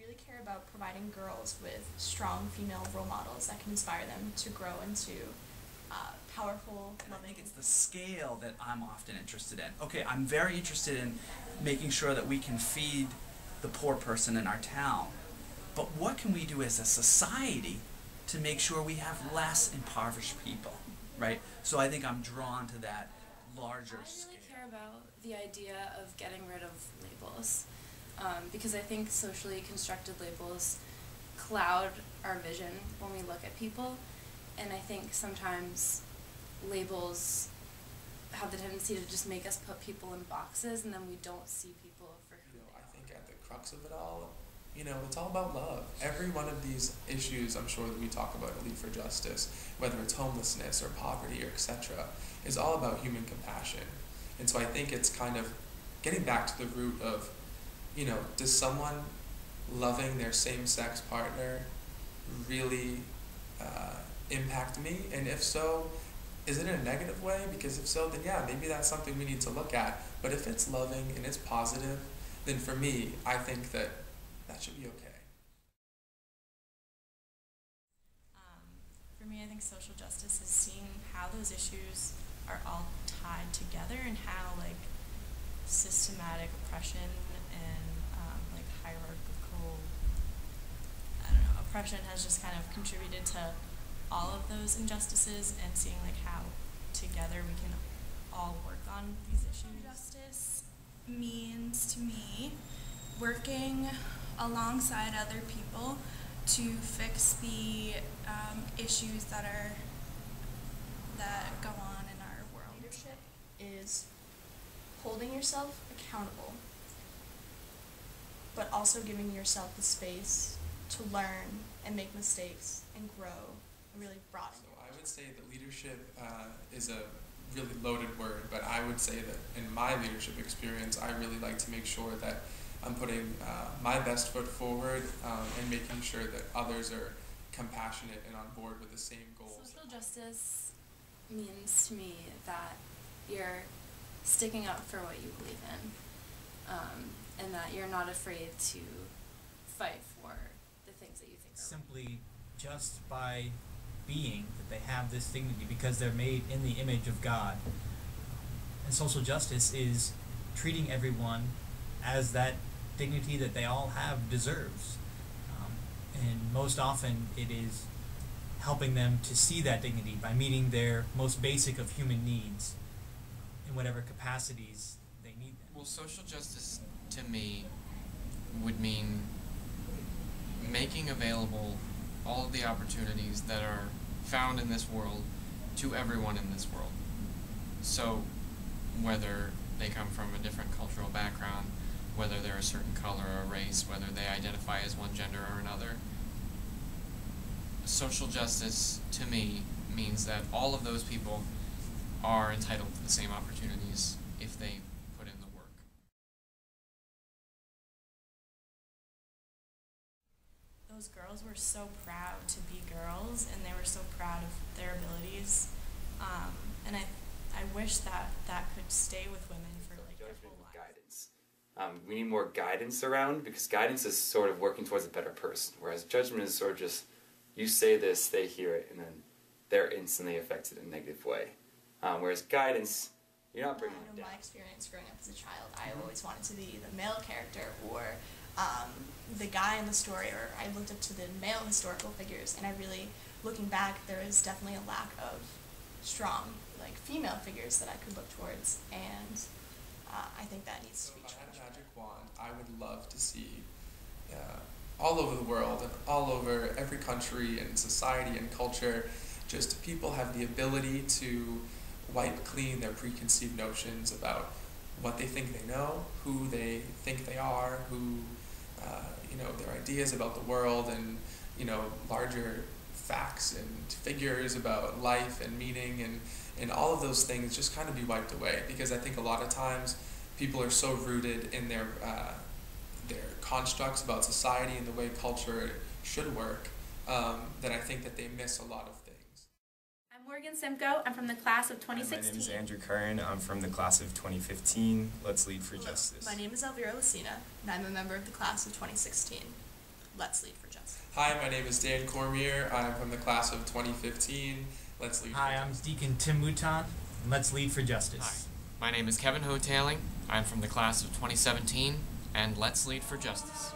really care about providing girls with strong female role models that can inspire them to grow into powerful, and I think it's the scale that I'm often interested in. Okay, I'm very interested in making sure that we can feed the poor person in our town, but what can we do as a society to make sure we have less impoverished people, right? So I think I'm drawn to that larger scale. I really care about the idea of getting rid of labels, because I think socially constructed labels cloud our vision when we look at people, and I think sometimes labels have the tendency to just make us put people in boxes, and then we don't see people for who they are. I think at the crux of it all, it's all about love. Every one of these issues, I'm sure, that we talk about at Lead4Justice, whether it's homelessness or poverty or etc., is all about human compassion. And so I think it's kind of getting back to the root of, does someone loving their same-sex partner really impact me? And if so, is it in a negative way? Because if so, then yeah, maybe that's something we need to look at. But if it's loving and it's positive, then for me, I think that should be okay. For me, I think social justice is seeing how those issues are all tied together and how systematic oppression and hierarchical, oppression has just kind of contributed to all of those injustices, and seeing how together we can all work on these issues. Justice means to me working alongside other people to fix the issues that go on in our world. Leadership is holding yourself accountable, but also giving yourself the space to learn and make mistakes and grow and really broaden. So I would say that leadership is a really loaded word, but I would say that in my leadership experience, I really like to make sure that I'm putting my best foot forward and making sure that others are compassionate and on board with the same goals. Social justice means to me that you're sticking up for what you believe in, and that you're not afraid to fight for the things that you think are simply just by being that they have this dignity because they're made in the image of God. And social justice is treating everyone as that dignity that they all have deserves. And most often it is helping them to see that dignity by meeting their most basic of human needs in whatever capacities they need them. Well, social justice to me would mean making available all of the opportunities that are found in this world to everyone in this world. So whether they come from a different cultural background, whether they're a certain color or race, whether they identify as one gender or another. Social justice, to me, means that all of those people are entitled to the same opportunities if they put in the work. Those girls were so proud to be girls, and they were so proud of their abilities, and I wish that could stay with women for their whole lives. Guidance. We need more guidance around, because guidance is sort of working towards a better person, whereas judgment is sort of just, you say this, they hear it, and then they're instantly affected in a negative way. Whereas guidance, you're not bringing them down. My experience growing up as a child, I always wanted to be the male character, or the guy in the story, or I looked up to the male historical figures, and I really, looking back, there is definitely a lack of strong, female figures that I could look towards, and I think that needs to be changed. If I had a magic wand, I would love to see all over the world and all over every country and society and culture, just people have the ability to wipe clean their preconceived notions about what they think they know, who they think they are, who, their ideas about the world, and, larger facts and figures about life and meaning, and all of those things just kind of be wiped away, because I think a lot of times people are so rooted in their constructs about society and the way culture should work, that I think that they miss a lot of things. I'm Morgan Simcoe. I'm from the class of 2016. My name is Andrew Curran. I'm from the class of 2015. Let's Lead for Justice. My name is Elvira Lucina, and I'm a member of the class of 2016. Let's Lead for Justice. Hi, my name is Dan Cormier. I'm from the class of 2015. Let's Lead Hi, for I'm Justice. Deacon Tim Mouton, and let's lead for justice. Hi, my name is Kevin Hotailing. I'm from the class of 2017, and let's lead for justice.